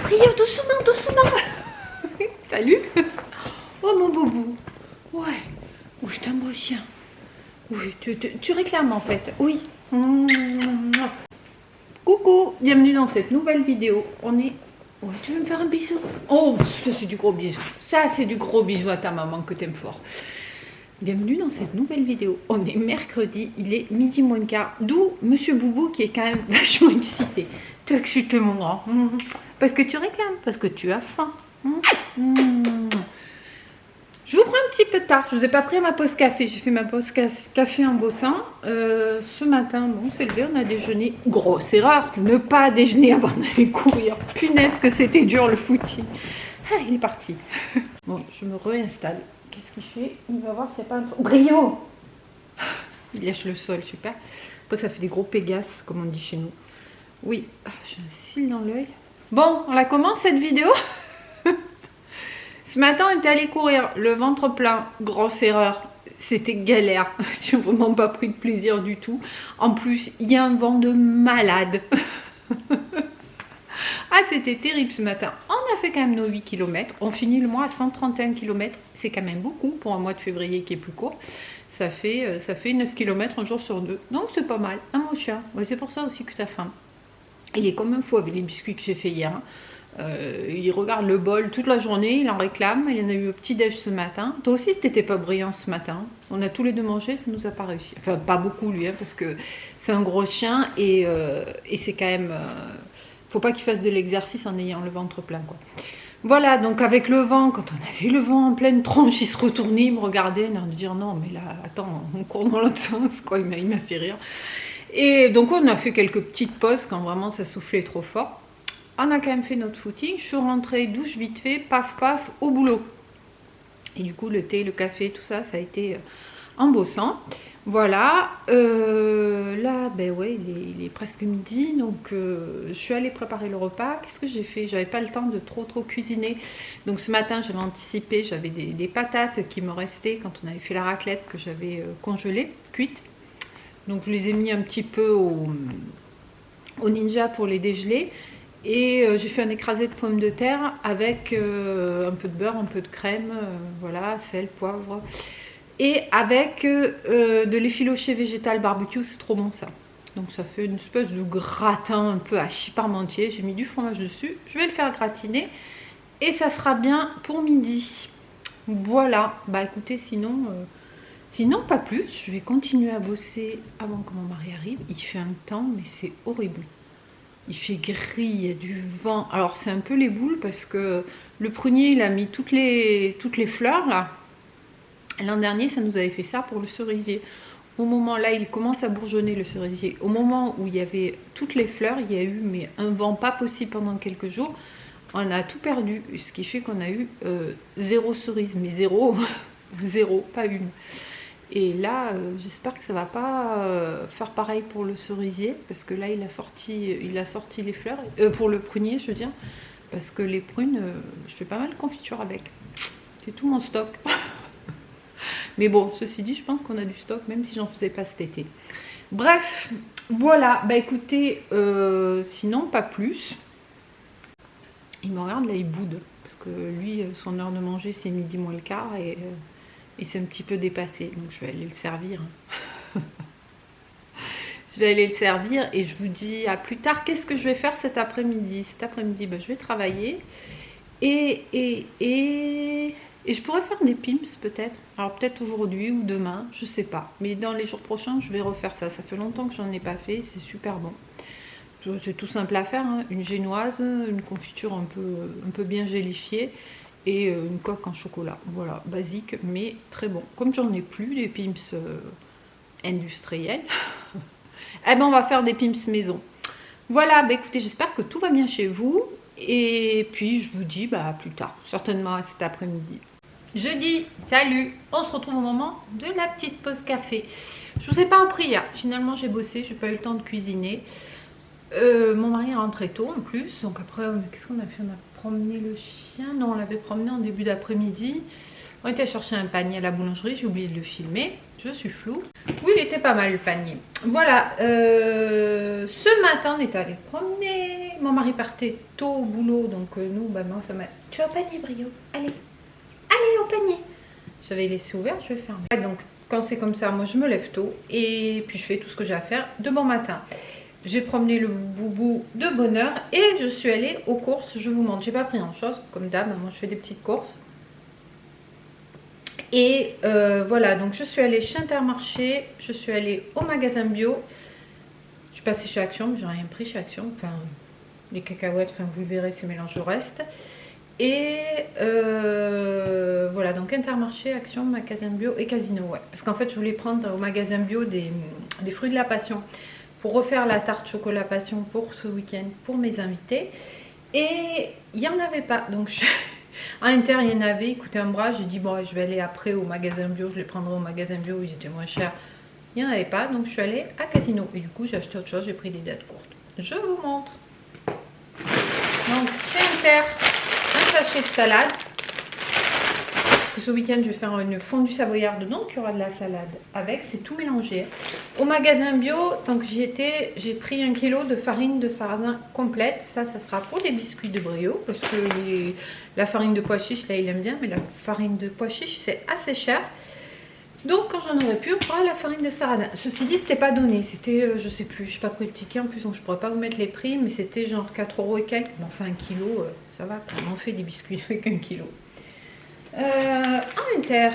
Rio, doucement, doucement. Salut. Oh mon boubou. Ouais. Oui, t'es un beau chien. Oui, tu réclames en fait. Oui. Coucou, bienvenue dans cette nouvelle vidéo. On est... Ouais, tu veux me faire un bisou? Oh, ça c'est du gros bisou. Ça c'est du gros bisou à ta maman que t'aimes fort. Bienvenue dans cette nouvelle vidéo. On est mercredi, il est midi moins le quart. D'où Monsieur Boubou qui est quand même vachement excité. T'es excité mon grand. Parce que tu réclames, parce que tu as faim. Je vous prends un petit peu tard, je vous ai pas pris à ma pause café. J'ai fait ma pause café en bossant. Ce matin, bon, on s'est levé, on a déjeuné. Grosse erreur, ne pas déjeuner avant d'aller courir. Punaise que c'était dur le footing. Ah, il est parti. Bon, je me réinstalle. Qu'est-ce qu'il fait? Il va voir s'il n'y a pas un truc. Brio! Il lèche le sol, super. Après, ça fait des gros pégasses, comme on dit chez nous. Oui, j'ai un cil dans l'œil. Bon, on la commence cette vidéo. Ce matin, on était allé courir, le ventre plein, grosse erreur. C'était galère. J'ai vraiment pas pris de plaisir du tout. En plus, il y a un vent de malade. Ah, c'était terrible ce matin. On a fait quand même nos 8 km. On finit le mois à 131 km. C'est quand même beaucoup pour un mois de février qui est plus court. Ça fait 9 km un jour sur deux. Donc c'est pas mal. Ah mon chien, ouais, c'est pour ça aussi que tu as faim. Il est comme un fou avec les biscuits que j'ai fait hier. Il regarde le bol toute la journée, il en réclame. Il y en a eu au petit-déj ce matin. Toi aussi, t'étais pas brillant ce matin. On a tous les deux mangé, ça nous a pas réussi. Enfin, pas beaucoup lui, hein, parce que c'est un gros chien et c'est quand même... faut pas qu'il fasse de l'exercice en ayant le ventre plein, quoi. Voilà, donc avec le vent, quand on avait le vent en pleine tronche, il se retournait, il me regardait, il a de dire non, mais là, attends, on court dans l'autre sens, quoi. Il m'a fait rire. Et donc on a fait quelques petites pauses quand vraiment ça soufflait trop fort. On a quand même fait notre footing. Je suis rentrée, douche vite fait, paf paf, au boulot. Et du coup le thé, le café, tout ça, ça a été en bossant. Voilà, là, ben ouais, il est presque midi, donc je suis allée préparer le repas. Qu'est-ce que j'ai fait? J'avais pas le temps de trop cuisiner. Donc ce matin, j'avais anticipé, j'avais des patates qui me restaient quand on avait fait la raclette que j'avais congelées, cuites. Donc je les ai mis un petit peu au Ninja pour les dégeler. Et j'ai fait un écrasé de pommes de terre avec un peu de beurre, un peu de crème, voilà, sel, poivre. Et avec de l'effiloché végétal barbecue, c'est trop bon ça. Donc ça fait une espèce de gratin un peu hachis parmentier. J'ai mis du fromage dessus, je vais le faire gratiner. Et ça sera bien pour midi. Voilà, bah écoutez, sinon pas plus. Je vais continuer à bosser avant que mon mari arrive. Il fait un temps, mais c'est horrible. Il fait gris, il y a du vent. Alors c'est un peu les boules parce que le prunier il a mis toutes les fleurs là. L'an dernier ça nous avait fait ça pour le cerisier. Au moment là il commence à bourgeonner le cerisier. Au moment où il y avait toutes les fleurs, il y a eu mais un vent pas possible pendant quelques jours. On a tout perdu, ce qui fait qu'on a eu 0 cerise, mais zéro, zéro, pas une. Et là, j'espère que ça va pas faire pareil pour le cerisier, parce que là, il a sorti les fleurs, pour le prunier, je veux dire, parce que les prunes, je fais pas mal de confiture avec. C'est tout mon stock. Mais bon, ceci dit, je pense qu'on a du stock, même si j'en faisais pas cet été. Bref, voilà. Bah écoutez, sinon, pas plus. Il me regarde, là, il boude, parce que lui, son heure de manger, c'est midi moins le quart, et c'est un petit peu dépassé, donc je vais aller le servir. Je vais aller le servir et je vous dis à plus tard. Qu'est-ce que je vais faire cet après-midi? Cet après-midi, ben, je vais travailler et je pourrais faire des pimps peut-être. Alors peut-être aujourd'hui ou demain, je sais pas. Mais dans les jours prochains, je vais refaire ça. Ça fait longtemps que j'en ai pas fait, c'est super bon. C'est tout simple à faire, hein. Une génoise, une confiture un peu bien gélifiée. Et une coque en chocolat, voilà, basique mais très bon. Comme j'en ai plus des pimps industriels, eh ben on va faire des pimps maison. Voilà, bah écoutez, j'espère que tout va bien chez vous. Et puis je vous dis bah à plus tard, certainement à cet après-midi. Jeudi, salut. On se retrouve au moment de la petite pause café. Je vous ai pas appris hier, finalement j'ai bossé, j'ai pas eu le temps de cuisiner. Mon mari est rentré tôt en plus, donc après qu'est-ce qu'on a fait? On a promené le chien, non on l'avait promené en début d'après-midi. On était chercher un panier à la boulangerie, j'ai oublié de le filmer, je suis floue. Oui, il était pas mal le panier. Voilà, ce matin on est allé promener. Mon mari partait tôt au boulot, donc nous, bah, moi, ça m'a... Tu as un panier, Brio? Allez, allez au panier. J'avais laissé ouvert, je vais fermer. Donc quand c'est comme ça, moi je me lève tôt et puis je fais tout ce que j'ai à faire de bon matin. J'ai promené le boubou de bonne heure et je suis allée aux courses. Je vous montre, j'ai pas pris grand chose, comme d'hab, moi je fais des petites courses. Et voilà, donc je suis allée chez Intermarché, je suis allée au magasin bio. Je suis passée chez Action, mais j'ai rien pris chez Action. Enfin, les cacahuètes, enfin, vous le verrez, c'est mélange au reste. Et voilà, donc Intermarché, Action, magasin bio et Casino, ouais. Parce qu'en fait, je voulais prendre au magasin bio des fruits de la passion pour refaire la tarte chocolat passion pour ce week-end, pour mes invités. Et il n'y en avait pas, donc à Inter, il y en avait, écoutez un bras, j'ai dit bon, je vais aller après au magasin bio, je les prendrai au magasin bio, ils étaient moins chers. Il n'y en avait pas, donc je suis allée à Casino. Et du coup, j'ai acheté autre chose, j'ai pris des dates courtes. Je vous montre. Donc, chez Inter, un sachet de salade. Parce que ce week-end, je vais faire une fondue savoyarde, donc il y aura de la salade avec, c'est tout mélangé. Au magasin bio, donc j'y étais, j'ai pris 1 kg de farine de sarrasin complète. Ça sera pour les biscuits de Brio, parce que la farine de pois chiche, là, il aime bien, mais la farine de pois chiche, c'est assez cher. Donc quand j'en aurais pu, on fera la farine de sarrasin. Ceci dit, c'était pas donné, c'était, je sais plus, je n'ai pas pris le ticket en plus, donc je pourrais pas vous mettre les prix, mais c'était genre 4 € et quelques. Mais enfin 1 kg, ça va, on fait des biscuits avec 1 kg. En Inter,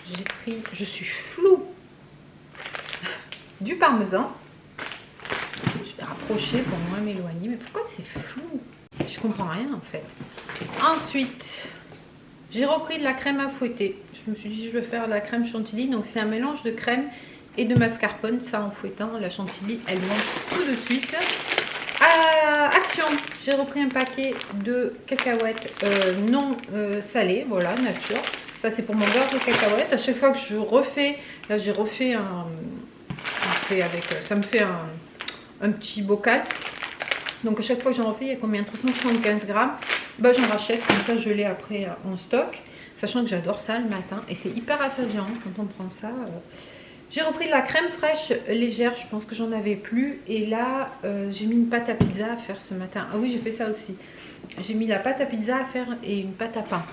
j'ai pris, je suis floue, du parmesan. Je vais rapprocher pour moins m'éloigner, mais pourquoi c'est flou? Je comprends rien en fait. Ensuite, j'ai repris de la crème à fouetter. Je me suis dit je vais faire de la crème chantilly, donc c'est un mélange de crème et de mascarpone. Ça en fouettant, la chantilly elle monte tout de suite. Action, j'ai repris un paquet de cacahuètes non salées, voilà, nature. Ça c'est pour mon beurre de cacahuètes. À chaque fois que je refais, là j'ai refait ça me fait un petit bocal. Donc à chaque fois que j'en refais, il y a combien? 375 grammes. Bah, j'en rachète, comme ça je l'ai après en stock. Sachant que j'adore ça le matin. Et c'est hyper assasiant quand on prend ça. J'ai repris de la crème fraîche légère, je pense que j'en avais plus. Et là, j'ai mis une pâte à pizza à faire ce matin. Ah oui, j'ai fait ça aussi. J'ai mis la pâte à pizza à faire et une pâte à pain.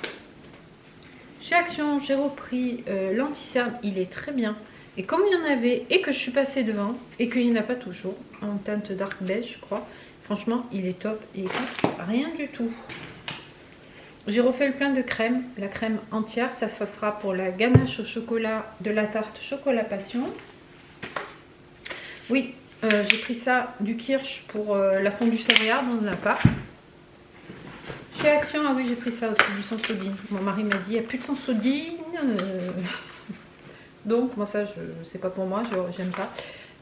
Chez Action, j'ai repris l'anti-cerne. Il est très bien. Et comme il y en avait et que je suis passée devant et qu'il n'y en a pas toujours, en teinte dark beige, je crois. Franchement, il est top et il coûte rien du tout. J'ai refait le plein de crème, la crème entière. Ça sera pour la ganache au chocolat de la tarte chocolat passion. Oui, j'ai pris ça du Kirsch pour la fondue savoyarde, on n'en a pas. Chez Action, ah oui, j'ai pris ça aussi, du sans sodine. Mon mari m'a dit, il n'y a plus de sans sodine. Donc, moi ça, c'est pas pour moi, j'aime pas.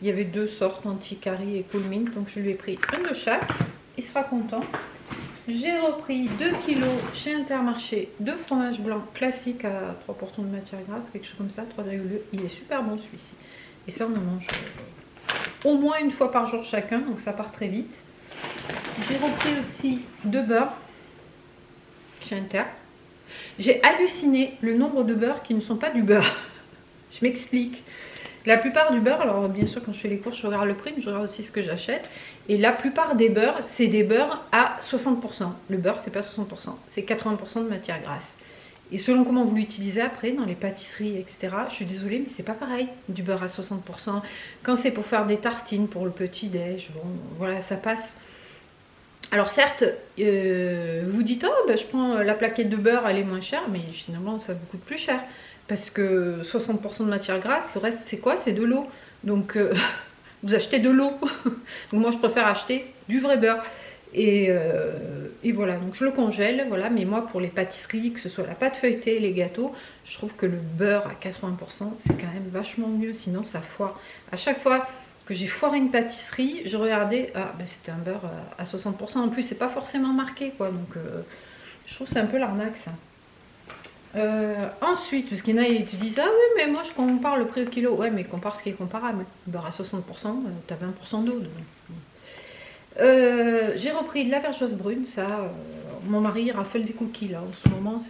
Il y avait 2 sortes, anti-carie et cool-mint, donc je lui ai pris un de chaque. Il sera content. J'ai repris 2 kg chez Intermarché de fromage blanc classique à 3% de matière grasse, quelque chose comme ça, 3,2. Il est super bon celui-ci. Et ça, on en mange au moins une fois par jour chacun, donc ça part très vite. J'ai repris aussi 2 beurres chez Inter. J'ai halluciné le nombre de beurres qui ne sont pas du beurre. Je m'explique. La plupart du beurre, alors bien sûr quand je fais les courses je regarde le prix, mais je regarde aussi ce que j'achète. Et la plupart des beurres, c'est des beurres à 60%. Le beurre, c'est pas 60%, c'est 80% de matière grasse. Et selon comment vous l'utilisez après, dans les pâtisseries, etc., je suis désolée, mais c'est pas pareil, du beurre à 60%. Quand c'est pour faire des tartines, pour le petit-déj, bon, voilà, ça passe. Alors certes, vous dites, oh, ben, je prends la plaquette de beurre, elle est moins chère, mais finalement, ça vous coûte plus cher. Parce que 60% de matière grasse, le reste, c'est quoi? C'est de l'eau. Donc, vous achetez de l'eau. Donc, moi, je préfère acheter du vrai beurre. Et voilà, donc je le congèle, voilà. Mais moi, pour les pâtisseries, que ce soit la pâte feuilletée, les gâteaux, je trouve que le beurre à 80%, c'est quand même vachement mieux. Sinon, ça foire. À chaque fois que j'ai foiré une pâtisserie, je regardais, ah, ben, c'était un beurre à 60%. En plus, c'est pas forcément marqué, quoi. Donc, je trouve que c'est un peu l'arnaque, ça. Ensuite, parce qu'il y en a qui disent, ah oui, mais moi je compare le prix au kilo. Ouais, mais compare ce qui est comparable. Le beurre à 60%, t'as 20% d'eau. J'ai repris de la vergeuse brune. Ça, mon mari raffole des cookies là. En ce moment,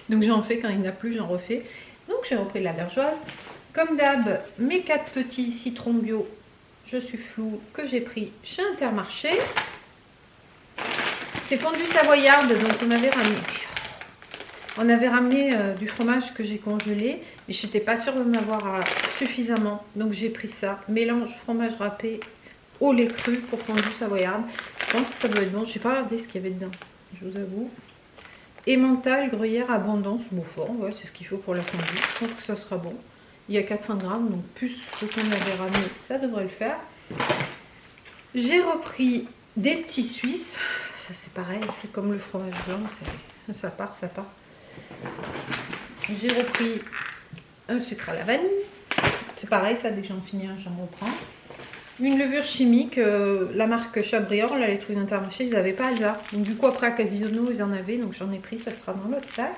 Donc j'en fais quand il n'y en a plus, j'en refais. Donc j'ai repris de la vergeoise. Comme d'hab, mes 4 petits citrons bio, je suis floue, que j'ai pris chez Intermarché. C'est fondu savoyarde, donc on avait ramené du fromage que j'ai congelé, mais je n'étais pas sûre de m'avoir suffisamment. Donc j'ai pris ça, mélange fromage râpé au lait cru pour fondu savoyarde. Je pense que ça doit être bon, je n'ai pas regardé ce qu'il y avait dedans, je vous avoue. Emmental, gruyère, abondance, Beaufort, ouais, c'est ce qu'il faut pour la fondue. Je pense que ça sera bon. Il y a 400 grammes, donc plus ce qu'on avait ramené, ça devrait le faire. J'ai repris des petits Suisses. Ça c'est pareil, c'est comme le fromage blanc, ça part, ça part. J'ai repris un sucre à la vanille. C'est pareil, ça dès que j'en finis un, j'en reprends. Une levure chimique, la marque Chabrior, là les trucs d'Intermarché, ils n'avaient pas Alsa. Donc du coup après à Casino, ils en avaient, donc j'en ai pris, ça sera dans l'autre sac.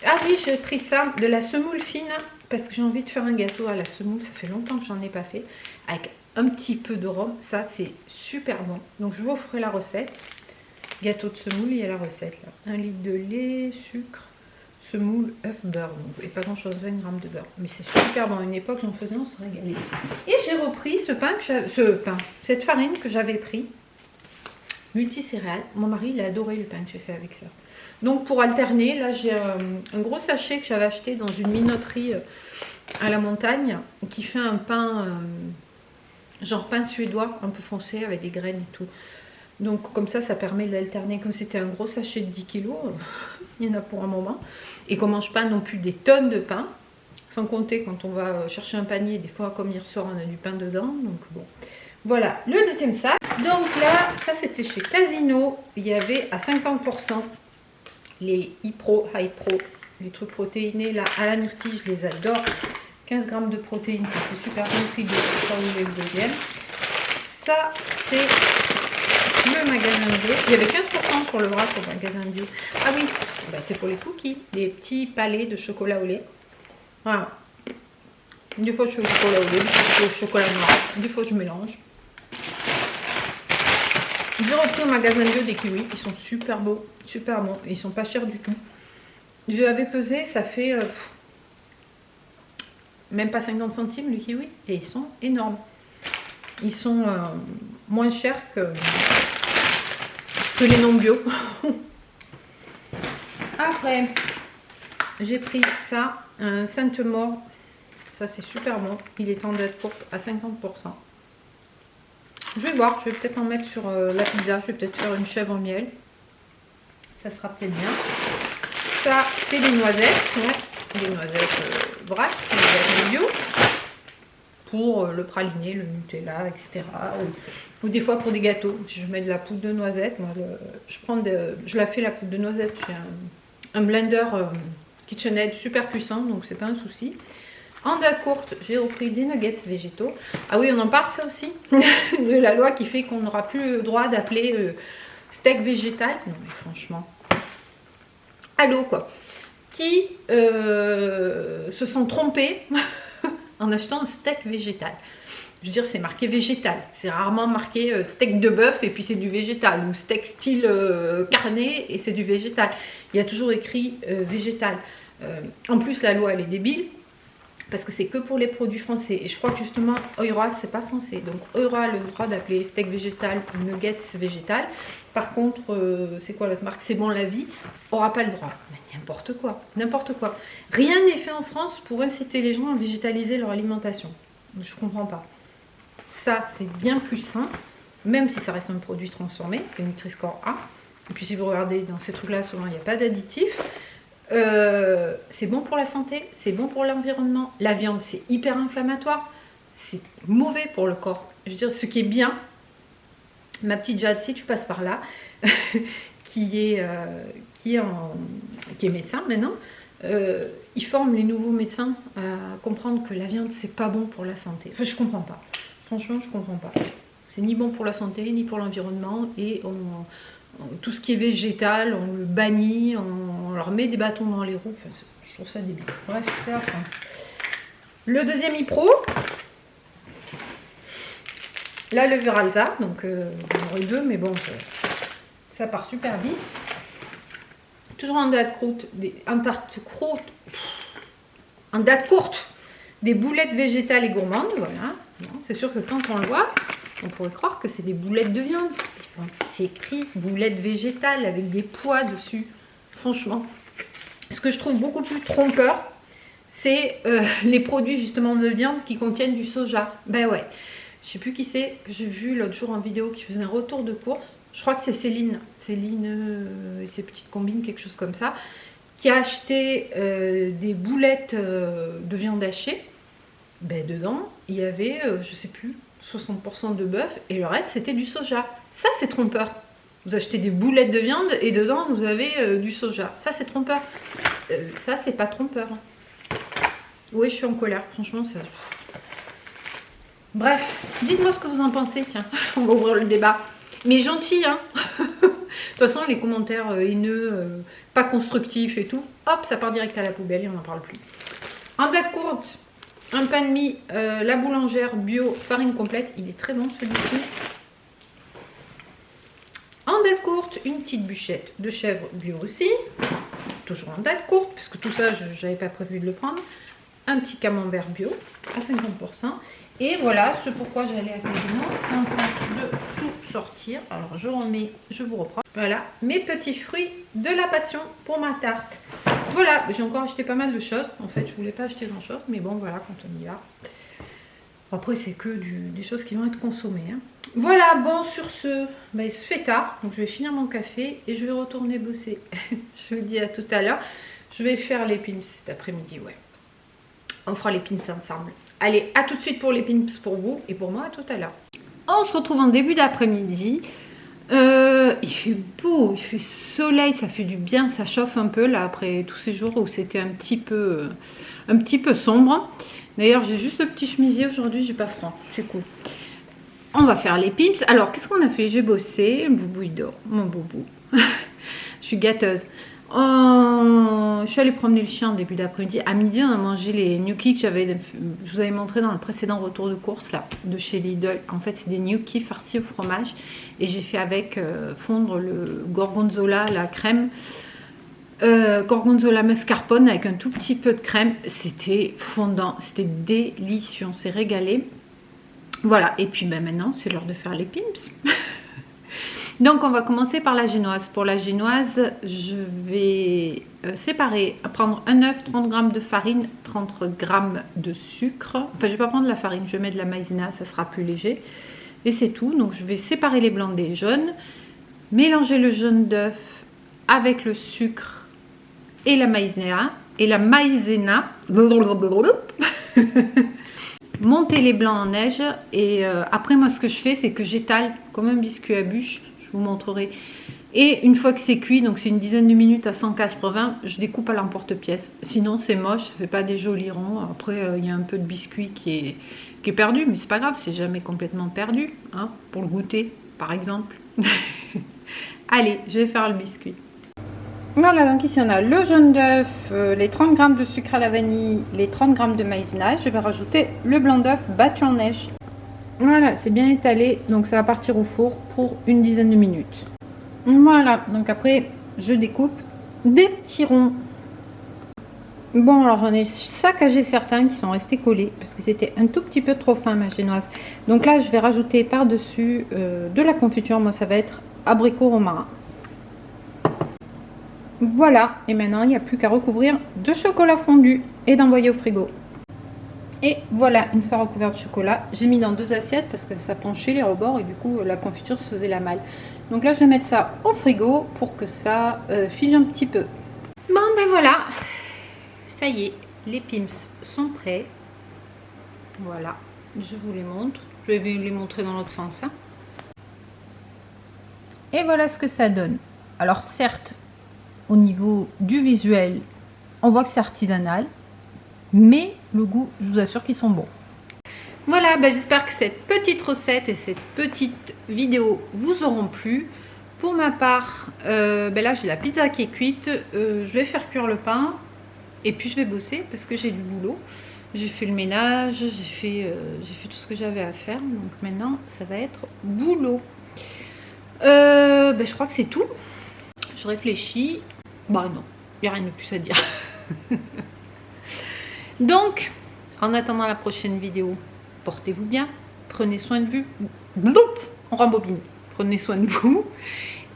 Ah oui, j'ai pris ça, de la semoule fine, parce que j'ai envie de faire un gâteau à la semoule, ça fait longtemps que j'en ai pas fait, avec un petit peu de rhum, ça c'est super bon. Donc je vous ferai la recette. Gâteau de semoule, il y a la recette là. 1 litre de lait, sucre, semoule, œuf, beurre. Donc, et pas grand chose, 20 grammes de beurre. Mais c'est super bon, à une époque j'en faisais, on se régalait. Et j'ai repris cette farine que j'avais pris, multicéréales. Mon mari il a adoré le pain que j'ai fait avec ça. Donc pour alterner, là j'ai un gros sachet que j'avais acheté dans une minoterie à la montagne qui fait un pain, genre pain suédois, un peu foncé avec des graines et tout. Donc comme ça permet d'alterner. Comme c'était un gros sachet de 10 kg, il y en a pour un moment. Et qu'on ne mange pas non plus des tonnes de pain. Sans compter quand on va chercher un panier, des fois comme il ressort on a du pain dedans. Donc bon. Voilà le deuxième sac. Donc là, ça c'était chez Casino. Il y avait à 50% les iPro, les trucs protéinés là à la myrtille, je les adore. 15 grammes de protéines, ça c'est super bon prix de le deuxième. Ça c'est le magasin bio. Il y avait 15% sur le bras pour le magasin bio. Ah oui, bah, c'est pour les cookies, les petits palets de chocolat au lait. Voilà. Des fois je fais au chocolat au lait, des fois je fais au chocolat noir, des fois je mélange. J'ai repris au magasin bio des kiwis, ils sont super beaux, super bons, et ils sont pas chers du tout. Je l'avais pesé, ça fait même pas 50 centimes le kiwi, et ils sont énormes. Ils sont moins chers que les non bio. Après, j'ai pris ça, un Sainte-Maure, ça c'est super bon, il est en date courte à 50%. Je vais voir, je vais peut-être en mettre sur la pizza, je vais peut-être faire une chèvre en miel. Ça sera peut-être bien. Ça, c'est des noisettes, ouais, des noisettes vrac, des noisettes bio. Pour le praliné, le Nutella, etc. Ou des fois pour des gâteaux. Si je mets de la poudre de noisette, moi, je la fais la poudre de noisette. J'ai un blender KitchenAid super puissant, donc c'est pas un souci. En date courte, j'ai repris des nuggets végétaux. Ah oui, on en parle ça aussi, de la loi qui fait qu'on n'aura plus le droit d'appeler steak végétal. Non mais franchement, allô quoi. Qui se sont trompés en achetant un steak végétal. Je veux dire, c'est marqué végétal. C'est rarement marqué steak de bœuf et puis c'est du végétal. Ou steak style carné et c'est du végétal. Il y a toujours écrit végétal. En plus, la loi, elle est débile. Parce que c'est que pour les produits français. Et je crois que justement, Eura, c'est pas français. Donc Eura a le droit d'appeler steak végétal ou nuggets végétal. Par contre, c'est quoi l'autre marque? C'est Bon la Vie. Aura pas le droit. Mais n'importe quoi. N'importe quoi. Rien n'est fait en France pour inciter les gens à végétaliser leur alimentation. Je comprends pas. Ça, c'est bien plus sain. Même si ça reste un produit transformé. C'est Nutri-Score A. Et puis si vous regardez dans ces trucs-là, souvent il n'y a pas d'additifs. C'est bon pour la santé, c'est bon pour l'environnement. La viande, c'est hyper inflammatoire, c'est mauvais pour le corps. Je veux dire, ce qui est bien, ma petite Jade, si tu passes par là, qui est médecin maintenant, il forme les nouveaux médecins à comprendre que la viande, c'est pas bon pour la santé. Enfin, je comprends pas. Franchement, je comprends pas. C'est ni bon pour la santé, ni pour l'environnement, et tout ce qui est végétal, on le bannit, on leur met des bâtons dans les roues. Enfin, je trouve ça débile. Bref, c'est la France. Le deuxième iPro, la levure Alsa, donc j'en aurai deux, mais bon, ça part super vite. toujours en date courte, en date courte, des boulettes végétales et gourmandes, voilà. C'est sûr que quand on le voit, on pourrait croire que c'est des boulettes de viande. C'est écrit boulettes végétales avec des pois dessus. Franchement, ce que je trouve beaucoup plus trompeur, c'est les produits justement de viande qui contiennent du soja. Ben ouais, je sais plus qui c'est que j'ai vu l'autre jour en vidéo qui faisait un retour de course. Je crois que c'est Céline et ses petites combines, quelque chose comme ça, qui a acheté des boulettes de viande hachée. Ben dedans, il y avait, je sais plus, 60% de bœuf et le reste c'était du soja. Ça c'est trompeur. Vous achetez des boulettes de viande et dedans vous avez du soja. Ça c'est trompeur. Ça c'est pas trompeur. Oui, je suis en colère, franchement ça. Bref, dites-moi ce que vous en pensez, tiens, on va ouvrir le débat. Mais gentil, hein. De toute façon, les commentaires haineux, pas constructifs et tout, hop, ça part direct à la poubelle et on n'en parle plus. En date courte, un pain de mie, la boulangère bio, farine complète, il est très bon celui-ci. En date courte, une petite bûchette de chèvre bio aussi, toujours en date courte, puisque tout ça, je n'avais pas prévu de le prendre. Un petit camembert bio à 50%. Et voilà ce pourquoi j'allais à Casino. C'est en train de tout sortir. Alors je remets, je vous reprends. Voilà mes petits fruits de la passion pour ma tarte. Voilà, j'ai encore acheté pas mal de choses. En fait, je voulais pas acheter grand chose, mais bon, voilà, quand on y va. Après, c'est que des choses qui vont être consommées. Hein. Voilà, bon, sur ce, ben, il se fait tard. Donc je vais finir mon café et je vais retourner bosser. Je vous dis à tout à l'heure. Je vais faire les pimps cet après-midi, ouais. On fera les pins ensemble. Allez, à tout de suite pour les pins pour vous et pour moi à tout à l'heure. On se retrouve en début d'après-midi. Il fait beau, il fait soleil, ça fait du bien, ça chauffe un peu là après tous ces jours où c'était un petit peu sombre. D'ailleurs, j'ai juste le petit chemisier aujourd'hui, j'ai pas froid, c'est cool. On va faire les pimps. Alors, qu'est-ce qu'on a fait? J'ai bossé, Boubou il dort, mon boubou. Je suis gâteuse. Je suis allée promener le chien en début d'après-midi. À midi, on a mangé les gnocchis que je vous avais montré dans le précédent retour de course là, de chez Lidl. En fait, c'est des gnocchis farcis au fromage. Et j'ai fait avec fondre le gorgonzola, la crème. Gorgonzola mascarpone avec un tout petit peu de crème. C'était fondant, c'était délicieux. On s'est régalé. Voilà, et puis ben, maintenant, c'est l'heure de faire les pimps. Donc on va commencer par la génoise. Pour la génoise, je vais prendre un œuf, 30 g de farine, 30 g de sucre. Enfin, je ne vais pas prendre la farine, je vais mettre de la maïzena, ça sera plus léger. Et c'est tout. Donc je vais séparer les blancs des jaunes, mélanger le jaune d'œuf avec le sucre et la maïzena. Monter les blancs en neige. Et après, moi, ce que je fais, c'est que j'étale comme un biscuit à bûche. Je vous montrerai. Et une fois que c'est cuit, donc c'est une dizaine de minutes à 180, je découpe à l'emporte-pièce. Sinon c'est moche, ça fait pas des jolis ronds. Après il y a un peu de biscuit qui est perdu, mais c'est pas grave, c'est jamais complètement perdu, hein, pour le goûter par exemple. Allez, je vais faire le biscuit. Voilà, donc ici on a le jaune d'œuf, les 30 g de sucre à la vanille, les 30 g de maïzena. Je vais rajouter le blanc d'œuf battu en neige. Voilà, c'est bien étalé, donc ça va partir au four pour une dizaine de minutes. Voilà, donc après, je découpe des petits ronds. Bon, alors j'en ai saccagé certains qui sont restés collés, parce que c'était un tout petit peu trop fin, ma génoise. Donc là, je vais rajouter par-dessus de la confiture. Moi, ça va être abricot romarin. Voilà, et maintenant, il n'y a plus qu'à recouvrir de chocolat fondu et d'envoyer au frigo. Et voilà, une fois recouvert de chocolat, j'ai mis dans 2 assiettes parce que ça penchait les rebords et du coup la confiture se faisait la malle. Donc là je vais mettre ça au frigo pour que ça fige un petit peu. Bon ben voilà, ça y est, les pimps sont prêts. Voilà, je vous les montre. Je vais les montrer dans l'autre sens. Hein. Et voilà ce que ça donne. Alors certes, au niveau du visuel, on voit que c'est artisanal. Mais le goût, je vous assure qu'ils sont bons. Voilà, ben j'espère que cette petite recette et cette petite vidéo vous auront plu. Pour ma part, ben là j'ai la pizza qui est cuite. Je vais faire cuire le pain et puis je vais bosser parce que j'ai du boulot. J'ai fait le ménage, j'ai fait tout ce que j'avais à faire. Donc maintenant, ça va être boulot. Ben, je crois que c'est tout. Je réfléchis. Bah non, il n'y a rien de plus à dire. Donc, en attendant la prochaine vidéo, portez-vous bien, prenez soin de vous. Bloup, on rembobine. Prenez soin de vous.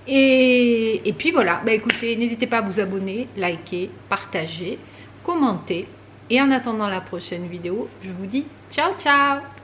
Et puis voilà, bah écoutez, n'hésitez pas à vous abonner, liker, partager, commenter. Et en attendant la prochaine vidéo, je vous dis ciao ciao.